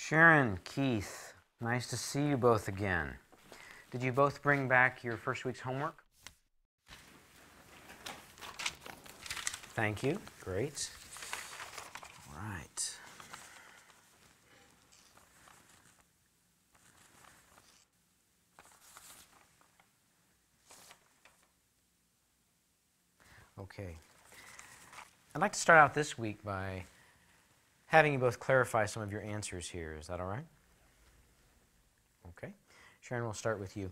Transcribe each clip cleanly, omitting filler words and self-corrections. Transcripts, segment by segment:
Sharon, Keith, nice to see you both again. Did you both bring back your first week's homework? Thank you. Great. All right. Okay. I'd like to start out this week by having you both clarify some of your answers here. Is that all right? Okay. Sharon, we'll start with you.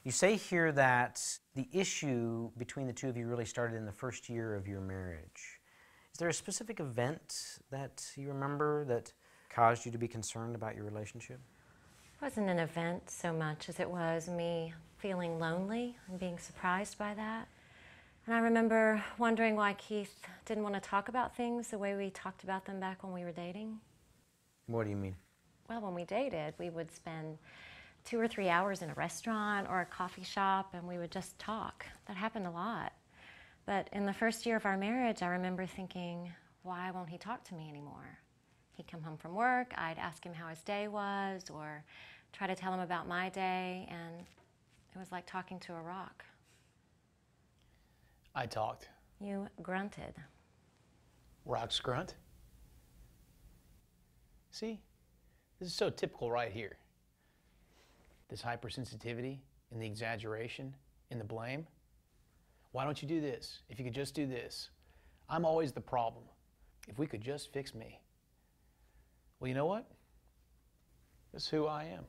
You say here that the issue between the two of you really started in the first year of your marriage. Is there a specific event that you remember that caused you to be concerned about your relationship? It wasn't an event so much as it was me feeling lonely and being surprised by that. And I remember wondering why Keith didn't want to talk about things the way we talked about them back when we were dating. What do you mean? Well, when we dated, we would spend 2 or 3 hours in a restaurant or a coffee shop and we would just talk. That happened a lot. But in the first year of our marriage, I remember thinking, why won't he talk to me anymore? He'd come home from work, I'd ask him how his day was or try to tell him about my day, and it was like talking to a rock. I talked. You grunted. Rocks grunt. See, this is so typical right here. This hypersensitivity and the exaggeration and the blame. Why don't you do this? If you could just do this. I'm always the problem. If we could just fix me. Well, you know what? This is who I am.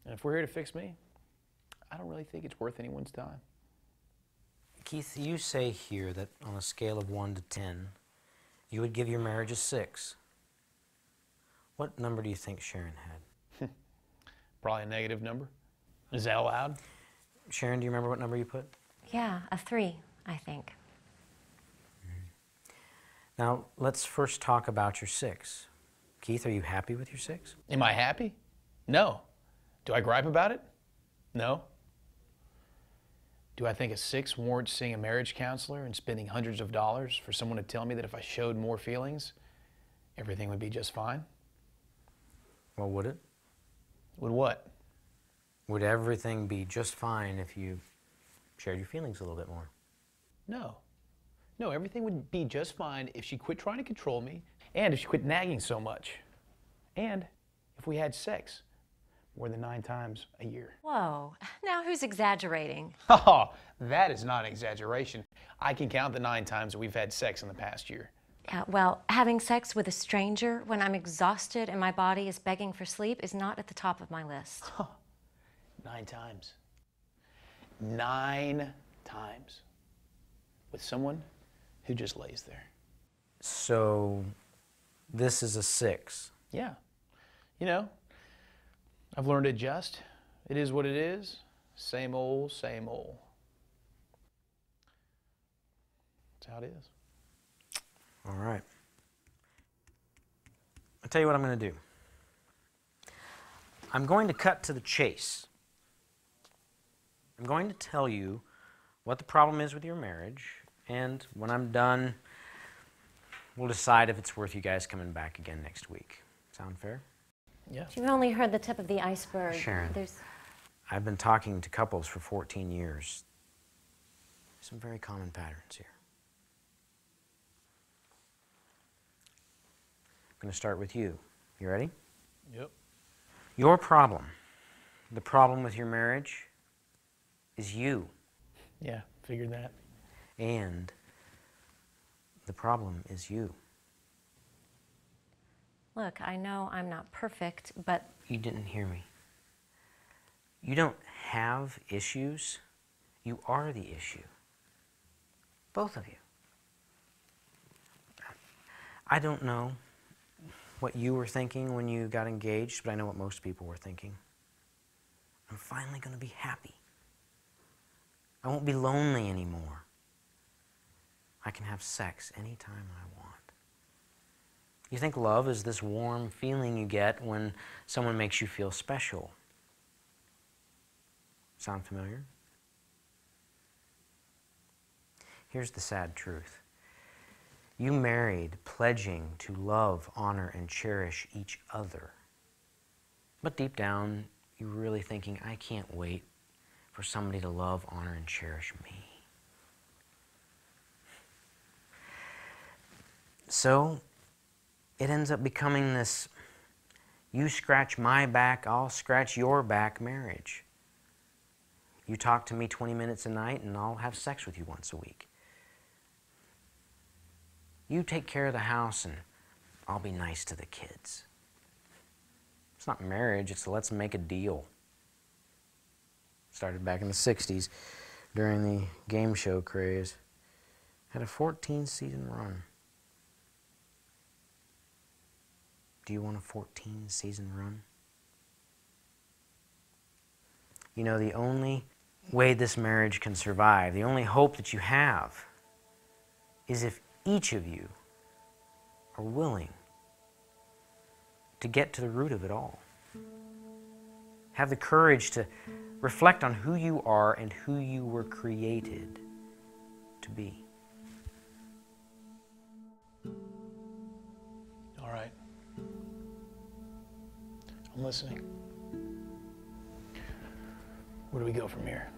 And if we're here to fix me, I don't really think it's worth anyone's time. Keith, you say here that on a scale of 1 to 10, you would give your marriage a 6. What number do you think Sharon had? Probably a negative number. Is that allowed? Sharon, do you remember what number you put? Yeah, a 3, I think. Now, let's first talk about your 6. Keith, are you happy with your 6? Am I happy? No. Do I gripe about it? No. Do I think a 6 warrants seeing a marriage counselor and spending hundreds of dollars for someone to tell me that if I showed more feelings, everything would be just fine? Well, would it? Would what? Would everything be just fine if you shared your feelings a little bit more? No. No, everything would be just fine if she quit trying to control me and if she quit nagging so much. And if we had sex more than 9 times a year. Whoa, now who's exaggerating? Oh, that is not an exaggeration. I can count the 9 times that we've had sex in the past year. Yeah, well, having sex with a stranger when I'm exhausted and my body is begging for sleep is not at the top of my list. 9 times. 9 times. With someone who just lays there. So, this is a 6. Yeah. You know, I've learned to adjust. It is what it is. Same old, same old. That's how it is. All right. I'll tell you what I'm going to do. I'm going to cut to the chase. I'm going to tell you what the problem is with your marriage, and when I'm done, we'll decide if it's worth you guys coming back again next week. Sound fair? Yeah. You've only heard the tip of the iceberg. Sharon, I've been talking to couples for 14 years. There's some very common patterns here. I'm going to start with you. You ready? Yep. Your problem, the problem with your marriage, is you. Yeah, figured that. And the problem is you. Look, I know I'm not perfect, but... You didn't hear me. You don't have issues. You are the issue. Both of you. I don't know what you were thinking when you got engaged, but I know what most people were thinking. I'm finally going to be happy. I won't be lonely anymore. I can have sex anytime I want. You think love is this warm feeling you get when someone makes you feel special. Sound familiar? Here's the sad truth. You married pledging to love, honor, and cherish each other. But deep down, you're really thinking, I can't wait for somebody to love, honor, and cherish me. So it ends up becoming this you scratch my back, I'll scratch your back marriage. You talk to me 20 minutes a night and I'll have sex with you once a week. You take care of the house and I'll be nice to the kids. It's not marriage, it's let's make a deal. Started back in the 60s during the game show craze. Had a 14-season run. Do you want a 14-season run? You know, the only way this marriage can survive, the only hope that you have, is if each of you are willing to get to the root of it all. Have the courage to reflect on who you are and who you were created to be. All right. I'm listening. Where do we go from here?